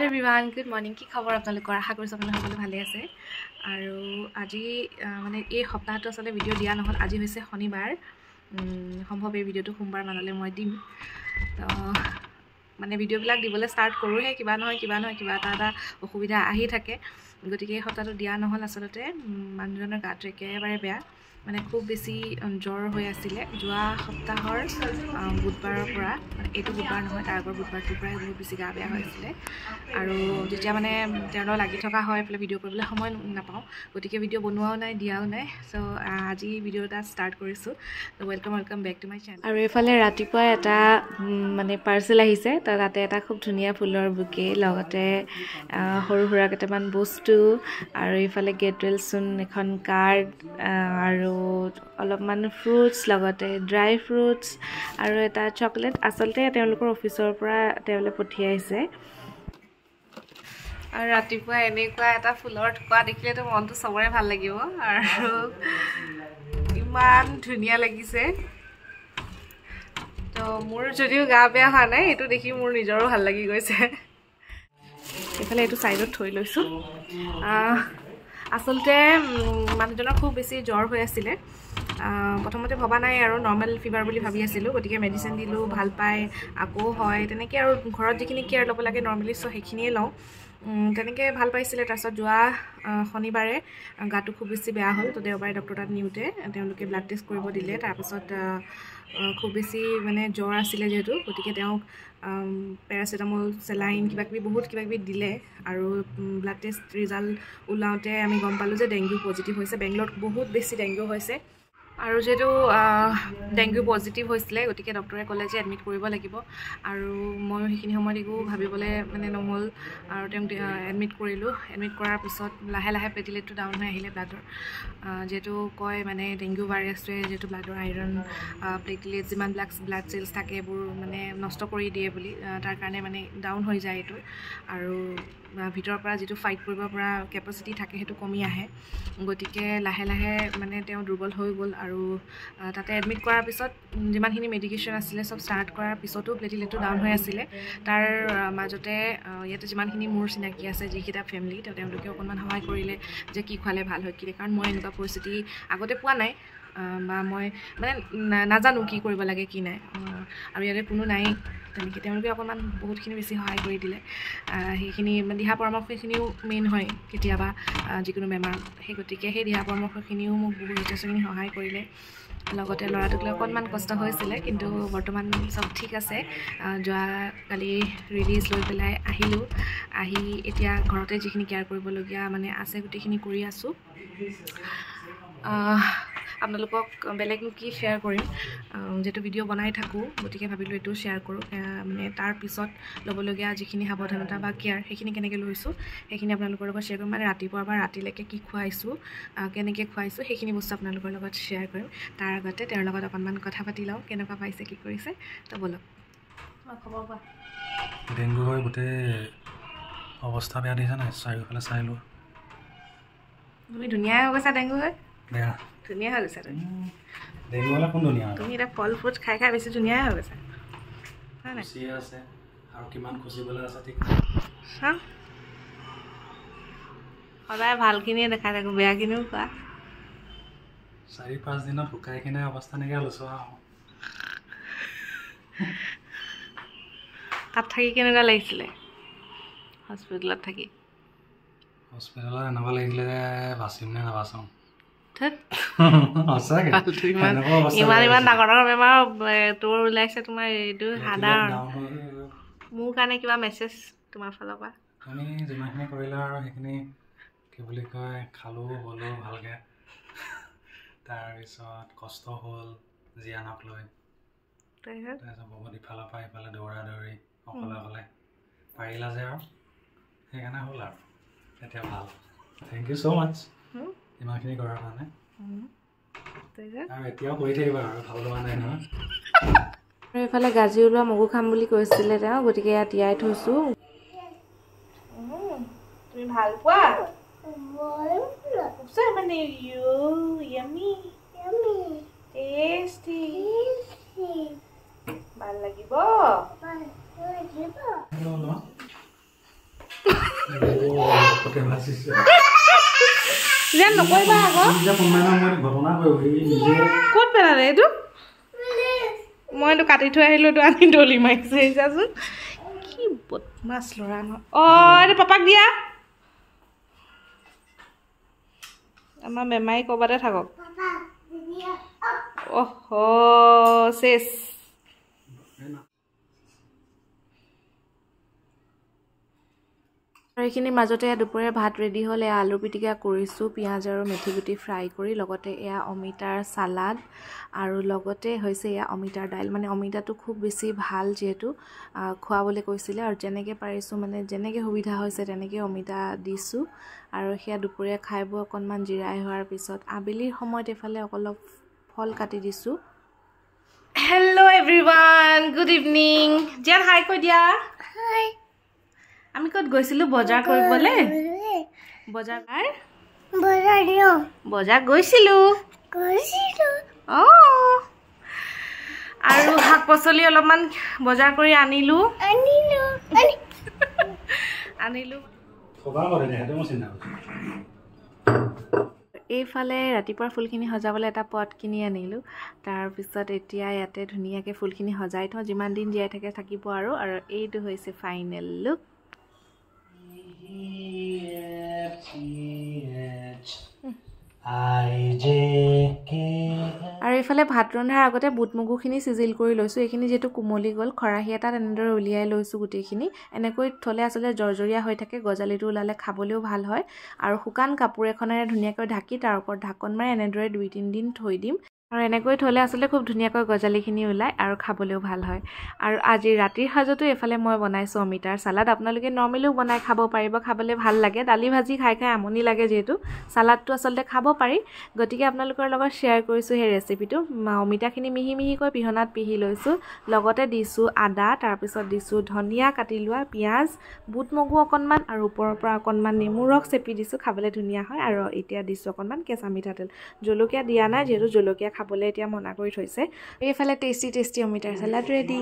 everyone good morning কি খবৰ আপোনালোকৰ আশা কৰিছোঁ আপোনালোক সকলো ভালে আছে আৰু আজি মানে এই সপ্তাহটো আচলতে ভিডিঅ' দিয়া নহ'ল আজি হৈছে শনিবাৰ সম্ভৱ এই ভিডিঅ'টো সোমবাৰ মানলৈ মই দিম মানে ভিডিঅ'বিলাক দিবলৈ ষ্টাৰ্ট কৰোঁহে কিবা নহয় কিবা এটা অসুবিধা আহি থাকে গতিকে এই সপ্তাহটো দিয়া নহ'ল আচলতে মানুহজনৰ গাটো একেবাৰে বেয়া মানে খুব বেছি জ্বৰ হৈ আছিলে যোৱা সপ্তাহৰ বুধবাৰৰ পৰা মানে এইটো বুধবাৰ নহয় তাৰ আগৰ বুধবাৰটোৰ পৰাই বহুত বেছি গা বেয়া হৈ আছিলে আৰু যেতিয়া মানে তেওঁৰ লাগি থকা হয় এইফালে ভিডিঅ' কৰিবলৈ সময় নাপাওঁ গতিকে ভিডিঅ' বনোৱাও নাই দিয়াও নাই চ' আজি ভিডিঅ' এটা ষ্টাৰ্ট কৰিছোঁ welcome back to my channel আৰু এইফালে ৰাতিপুৱা এটা মানে পাৰ্চেল আহিছে তাতে এটা খুব ধুনীয়া ফুলৰ বুকে লগতে সৰু সুৰা কেইটামান বস্তু আৰু এইফালে গেট ৱেল চুন এখন কাৰ্ড আৰু অলপমান ফ্ৰুটছ লগতে ড্ৰাই ফ্ৰুটছ আৰু এটা চকলেট আচলতে তেওঁলোকৰ অফিচৰ পৰা তেওঁলোকে পঠিয়াইছে আৰু ৰাতিপুৱা এনেকুৱা এটা ফুলৰ থোপা দেখিলেতো মনটো চবৰে ভাল লাগিব আৰু ইমান ধুনীয়া লাগিছে তো মোৰ যদিও গা বেয়া হোৱা নাই এইটো দেখি মোৰ নিজৰো ভাল লাগি গৈছে এইফালে এইটো ছাইডত থৈ লৈছোঁ আচলতে মানুহজনৰ খুব বেছি জ্বৰ হৈ আছিলে প্ৰথমতে ভবা নাই আৰু নৰ্মেল ফিভাৰ বুলি ভাবি আছিলোঁ গতিকে মেডিচিন দিলোঁ ভাল পায় আকৌ হয় তেনেকৈ আৰু ঘৰত যিখিনি কেয়াৰ ল'ব লাগে নৰ্মেলি চ' সেইখিনিয়ে লওঁ তেনেকৈ ভাল পাইছিলে তাৰপিছত যোৱা শনিবাৰে গাটো খুব বেছি বেয়া হ'ল তো দেওবাৰে ডক্টৰ তাত নিওঁতে তেওঁলোকে ব্লাড টেষ্ট কৰিব দিলে তাৰপিছত খুব বেছি মানে জ্বৰ আছিলে যিহেতু গতিকে তেওঁক পেৰাচিটামল চেলাইন কিবাকিবি বহুত কিবাকিবি দিলে আৰু ব্লাড টেষ্ট ৰিজাল্ট ওলাওঁতে আমি গম পালোঁ যে ডেংগু পজিটিভ হৈছে বেংগলোৰত বহুত বেছি ডেংগু হৈছে আৰু যিহেতু ডেংগু পজিটিভ হৈছিলে গতিকে ডক্টৰে ক'লে যে এডমিট কৰিব লাগিব আৰু ময়ো সেইখিনি সময়ত একো ভাবিবলৈ মানে নহ'ল আৰু তেওঁক এডমিট কৰিলোঁ এডমিট কৰাৰ পিছত লাহে লাহে প্লেটিলেটটো ডাউন হৈ আহিলে ব্লাডৰ যিহেতু কয় মানে ডেংগু ভাইৰাছটোৱে যিহেতু ব্লাডৰ আইৰণ প্লেটিলেট যিমানবিলাক ব্লাড চেলছ থাকে এইবোৰ মানে নষ্ট কৰি দিয়ে বুলি তাৰ কাৰণে মানে ডাউন হৈ যায় এইটো আৰু ভিতৰৰ পৰা যিটো ফাইট কৰিব পৰা কেপাচিটি থাকে সেইটো কমি আহে গতিকে লাহে লাহে মানে তেওঁ দুৰ্বল হৈ গ'ল আৰু তাতে এডমিট কৰাৰ পিছত যিমানখিনি মেডিকেশ্যন আছিলে চব ষ্টাৰ্ট কৰাৰ পিছতো প্লেটিলেটটো ডাউন হৈ আছিলে তাৰ মাজতে ইয়াতে যিমানখিনি মোৰ চিনাকি আছে যিকেইটা ফেমিলি তেওঁলোকে অকণমান সহায় কৰিলে যে কি খোৱালে ভাল হয় কি কাৰণ মই এনেকুৱা পৰিস্থিতি আগতে পোৱা নাই বা মই মানে নাজানো কি কৰিব লাগে কি নাই আৰু ইয়াতে কোনো নাই তেনেকৈ তেওঁলোকে অকণমান বহুতখিনি বেছি সহায় কৰি দিলে সেইখিনি দিহা পৰামৰ্শখিনিও মেইন হয় কেতিয়াবা যিকোনো বেমাৰত সেই গতিকে সেই দিহা পৰামৰ্শখিনিও মোক বহুত যথেষ্টখিনি সহায় কৰিলে লগতে ল'ৰাটোক লৈ অকণমান কষ্ট হৈছিলে কিন্তু বৰ্তমান চব ঠিক আছে যোৱাকালি ৰিলিজ লৈ পেলাই আহিলোঁ আহি এতিয়া ঘৰতে যিখিনি কেয়াৰ কৰিবলগীয়া মানে আছে গোটেইখিনি কৰি আছোঁ আপোনালোকক বেলেগনো কি শ্বেয়াৰ কৰিম যিহেতু ভিডিঅ' বনাই থাকোঁ গতিকে ভাবিলোঁ এইটো শ্বেয়াৰ কৰোঁ মানে তাৰ পিছত ল'বলগীয়া যিখিনি সাৱধানতা বা কেয়াৰ সেইখিনি কেনেকৈ লৈছোঁ সেইখিনি আপোনালোকৰ লগত শ্বেয়াৰ কৰিম মানে ৰাতিপুৱাৰ পৰা ৰাতিলৈকে কি খুৱাইছোঁ কেনেকৈ খুৱাইছোঁ সেইখিনি বস্তু আপোনালোকৰ লগত শ্বেয়াৰ কৰিম তাৰ আগতে তেওঁৰ লগত অকণমান কথা পাতি লওঁ কেনেকুৱা পাইছে কি কৰিছে তো ব'লক খবৰ কোৱা ডেংগু হৈ গোটেই অৱস্থা বেয়া দিছে নাই চাৰিওফালে চাই লোৱা তুমি ধুনীয়া হৈ গৈছা ডেংগু হৈ বেয়া ধুনীয়া হৈ গৈছা তুমি ডেংগু হ'লে কোন ধুনীয়া তুমি এতিয়া ফল ফ্ৰুট খাই খাই বেছি ধুনীয়াই হৈ গৈছা হয় নাই খুচি আছে আৰু কিমান খুচিবলৈ আছে ঠিক চাওঁ সদায় ভালখিনিয়ে দেখাই থাকোঁ বেয়াখিনিও কোৱা 4-5 দিনত শুকাই কিনে অৱস্থা নাইকিয়া লৈছোঁ তাত থাকি কেনেকুৱা লাগিছিলে হস্পিটেলত থাকি হস্পিটেলত এনেকুৱা লাগিছিলে যে বাচিম নে নাবাচোঁ ইমান ডাঙৰ বেমাৰ তোৰ ওলাইছে তোমাৰ এইটো সাধাৰণ মোৰ কাৰণে কিবা মেছেজ তোমাৰ ফালৰ পৰা তুমি যিমানখিনি কৰিলা আৰু সেইখিনি কি বুলি কয় খালোঁ হ'লোঁ ভালকৈ তাৰপিছত কষ্ট হ'ল জীয়ানক লৈ তাৰপিছত বহুত ইফালৰ পৰা ইফালে দৌৰা দৌৰি অকলে পাৰিলা যে আৰু সেইকাৰণে হ'ল আৰু এতিয়া ভাল থেংক ইউ ছ' মাছ ইমানখিনি কৰাৰ কাৰণে আৰু এতিয়াও কৰি থাকিবা আৰু ভাল হোৱা নাই নহয় আৰু এইফালে গাজি ওলোৱা মগু খাম বুলি কৈছিলে তেওঁ গতিকে ইয়াত তিয়াই থৈছোঁ তুমি ভাল পোৱা মানে টেষ্টি ভাল লাগিব পটে ভাসিছে যেন নকৰিবা আকৌ যে মনানা মই ঘটনা কই নিজে ক'ত পেলালে এইটো মইতো কাটি থৈ আহিলো তো আনি ডলি মাৰিছে চাচোন কি বদমাছ লৰা ন এইটো পাপাক দিয়া আমাৰ বেমাৰী ক'বাতে থাকক অহ শেষ আৰু এইখিনি মাজতে দুপৰীয়া ভাত ৰেডি হ'ল এয়া আলু পিটিকা কৰিছোঁ পিঁয়াজ আৰু মেথি গুটি ফ্ৰাই কৰি লগতে এয়া অমিতাৰ চালাড আৰু লগতে হৈছে এয়া অমিতাৰ দাইল মানে অমিতাটো খুব বেছি ভাল যিহেতু খুৱাবলৈ কৈছিলে আৰু যেনেকৈ পাৰিছোঁ মানে যেনেকৈ সুবিধা হৈছে তেনেকৈ অমিতা দিছোঁ আৰু সেয়া দুপৰীয়া খাই বৈ অকণমান জিৰাই হোৱাৰ পিছত আবেলিৰ সময়ত এফালে অলপ ফল কাটি দিছোঁ হেল্ল' এভৰিৱান গুড ইভিনিং জিয়ান হাই কৈ দিয়া হাই আমি ক'ত গৈছিলো বজাৰ কৰিবলে বজাৰ গৈছিলো আৰু শাক পাচলি অলপমান বজাৰ কৰি আনিলো এইফালে ৰাতিপুৱাৰ ফুলখিনি সজাবলৈ এটা পট কিনি আনিলোঁ তাৰপিছত এতিয়া ইয়াতে ধুনীয়াকৈ ফুলখিনি সজাই থওঁ যিমান দিন জীয়াই থাকে থাকিব আৰু এইটো হৈছে ফাইনেল লুক আৰু এইফালে ভাত ৰন্ধাৰ আগতে বুট মগুখিনি সিজিল কৰি লৈছোঁ এইখিনি যেহেতু কোমলি গ'ল খৰাহী এটাত এনেদৰে উলিয়াই লৈছোঁ গোটেইখিনি এনেকৈ থ'লে আচলতে জৰ্জৰীয়া হৈ থাকে গজালিটো ওলালে খাবলৈও ভাল হয় আৰু শুকান কাপোৰ এখনেৰে ধুনীয়াকৈ ঢাকি তাৰ ওপৰত ঢাকন মাৰি এনেদৰে 2-3 দিন থৈ দিম আৰু এনেকৈ থ'লে আচলতে খুব ধুনীয়াকৈ গজালিখিনি ওলায় আৰু খাবলৈও ভাল হয় আৰু আজি ৰাতিৰ সাজতো এফালে মই বনাইছোঁ অমিতাৰ চালাড আপোনালোকে নৰ্মেলিও বনাই খাব পাৰিব খাবলৈ ভাল লাগে দালি ভাজি খাই খাই আমনি লাগে যিহেতু চালাডটো আচলতে খাব পাৰি গতিকে আপোনালোকৰ লগত শ্বেয়াৰ কৰিছোঁ সেই ৰেচিপিটো অমিতাখিনি মিহি মিহিকৈ পিহনাত পিহি লৈছোঁ লগতে দিছোঁ আদা তাৰপিছত দিছোঁ ধনিয়া কাটি লোৱা পিঁয়াজ বুট মগু অকণমান আৰু ওপৰৰ পৰা অকণমান নেমু ৰস চেপি দিছোঁ খাবলৈ ধুনীয়া হয় আৰু এতিয়া দিছোঁ অকণমান কেঁচা মিঠাতেল জলকীয়া দিয়া নাই যিহেতু জলকীয়া খাবলৈ এতিয়া মনা কৰি থৈছে এইফালে টেষ্টি অমিতাৰ চালাড ৰেডি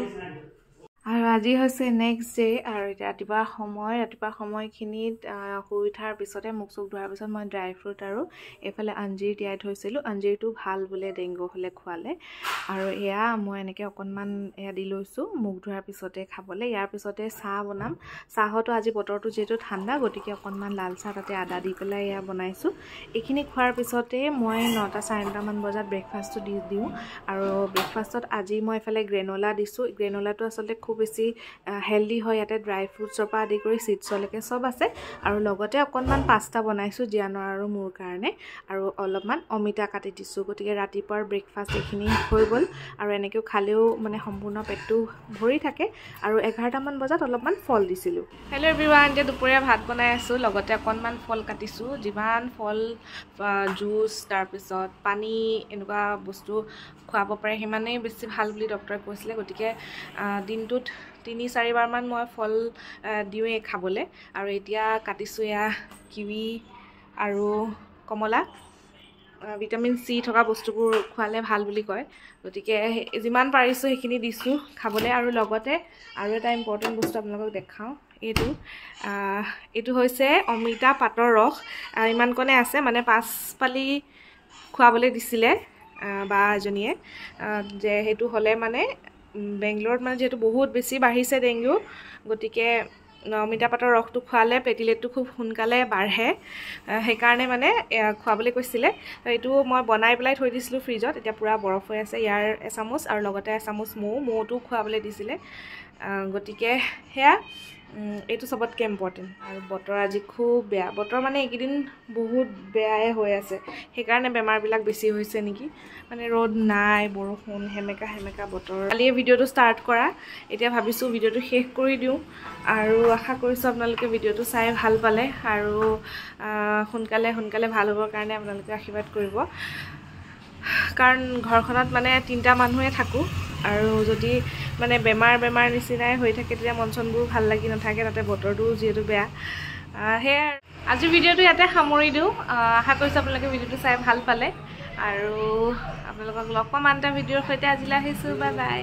আৰু আজি হৈছে নেক্সট ডে আৰু এতিয়া ৰাতিপুৱাৰ সময়খিনিত শুই উঠাৰ পিছতে মুখ চুখ ধোৱাৰ পিছত মই ড্ৰাই ফ্ৰুট আৰু এইফালে আঞ্জীৰ তিয়াই থৈছিলোঁ আঞ্জীৰটো ভাল বোলে ডেংগু হ'লে খোৱালে আৰু এয়া মই এনেকৈ অকণমান এয়া দি লৈছোঁ মুখ ধোৱাৰ পিছতে খাবলৈ ইয়াৰ পিছতে চাহ বনাম চাহতো আজি বতৰটো যিহেতু ঠাণ্ডা গতিকে অকণমান লাল চাহ তাতে আদা দি পেলাই এয়া বনাইছোঁ এইখিনি খোৱাৰ পিছতে মই 9-9:30 বজাত ব্ৰেকফাষ্টটো দি দিওঁ আৰু ব্ৰেকফাষ্টত আজি মই এইফালে গ্ৰেনোলা দিছোঁ গ্ৰেনোলাটো আচলতে খুব বেছি হেলদি হয় ইয়াতে ড্ৰাই ফ্ৰুটছৰ পৰা আদি কৰি চিডছলৈকে চব আছে আৰু লগতে অকণমান পাস্তা বনাইছোঁ জিয়ানৰ আৰু মোৰ কাৰণে আৰু অলপমান অমিতা কাটি দিছোঁ গতিকে ৰাতিপুৱাৰ ব্ৰেকফাষ্ট এইখিনি হৈ গ'ল আৰু এনেকৈও খালেও মানে সম্পূৰ্ণ পেটটো ভৰি থাকে আৰু 11টামান বজাত অলপমান ফল দিছিলোঁ হেল্ল' এভৰিৱান এতিয়া দুপৰীয়া ভাত বনাই আছোঁ লগতে অকণমান ফল কাটিছোঁ যিমান ফল জুচ তাৰপিছত পানী এনেকুৱা বস্তু খুৱাব পাৰে সিমানেই বেছি ভাল বুলি ডক্টৰে কৈছিলে গতিকে দিনটোত 3-4 বাৰমান মই ফল দিওঁৱেই খাবলৈ আৰু এতিয়া কাটিছোঁ এয়া কিৱি আৰু কমলা ভিটামিন চি থকা বস্তুবোৰ খোৱালে ভাল বুলি কয় গতিকে যিমান পাৰিছোঁ সেইখিনি দিছোঁ খাবলৈ আৰু লগতে আৰু এটা ইম্পৰ্টেণ্ট বস্তু আপোনালোকক দেখাওঁ এইটো হৈছে অমিতা পাতৰ ৰস ইমানকণে আছে মানে 5 পালি খুৱাবলৈ দিছিলে বা এজনীয়ে যে সেইটো হ'লে মানে বেংগলোৰত মানে যেহেতু বহুত বেছি বাঢ়িছে ডেংগু গতিকে অমিতা পাতৰ ৰসটো খোৱালে প্লেটলেটটো খুব সোনকালে বাঢ়ে সেইকাৰণে মানে খুৱাবলৈ কৈছিলে এইটো মই বনাই পেলাই থৈ দিছিলোঁ ফ্ৰিজত এতিয়া পূৰা বৰফ হৈ আছে ইয়াৰ এচামুচ আৰু লগতে এচামুচ মৌটো খুৱাবলৈ দিছিলে গতিকে সেয়া এইটো সবতকৈ ইম্পৰ্টেণ্ট আৰু বতৰ আজি খুব বেয়া বতৰ মানে এইকেইদিন বহুত বেয়াই হৈ আছে সেইকাৰণে বেমাৰবিলাক বেছি হৈছে নেকি মানে ৰ'দ নাই বৰষুণ হেমেকা বতৰ কালিয়ে ভিডিঅ'টো ষ্টাৰ্ট কৰা এতিয়া ভাবিছোঁ ভিডিঅ'টো শেষ কৰি দিওঁ আৰু আশা কৰিছোঁ আপোনালোকে ভিডিঅ'টো চাই ভাল পালে আৰু সোনকালে ভাল হ'বৰ কাৰণে আপোনালোকে আশীৰ্বাদ কৰিব কাৰণ ঘৰখনত মানে 3টা মানুহে থাকোঁ আৰু যদি মানে বেমাৰ নিচিনাই হৈ থাকে তেতিয়া মন চনবোৰ ভাল লাগি নাথাকে তাতে বতৰটো যিহেতু বেয়া সেয়াই আজিৰ ভিডিঅ'টো ইয়াতে সামৰি দিওঁ আশা কৰিছোঁ আপোনালোকে ভিডিঅ'টো চাই ভাল পালে আৰু আপোনালোকক লগ পাম আন এটা ভিডিঅ'ৰ সৈতে আজিলৈ আহিছোঁ বাই বাই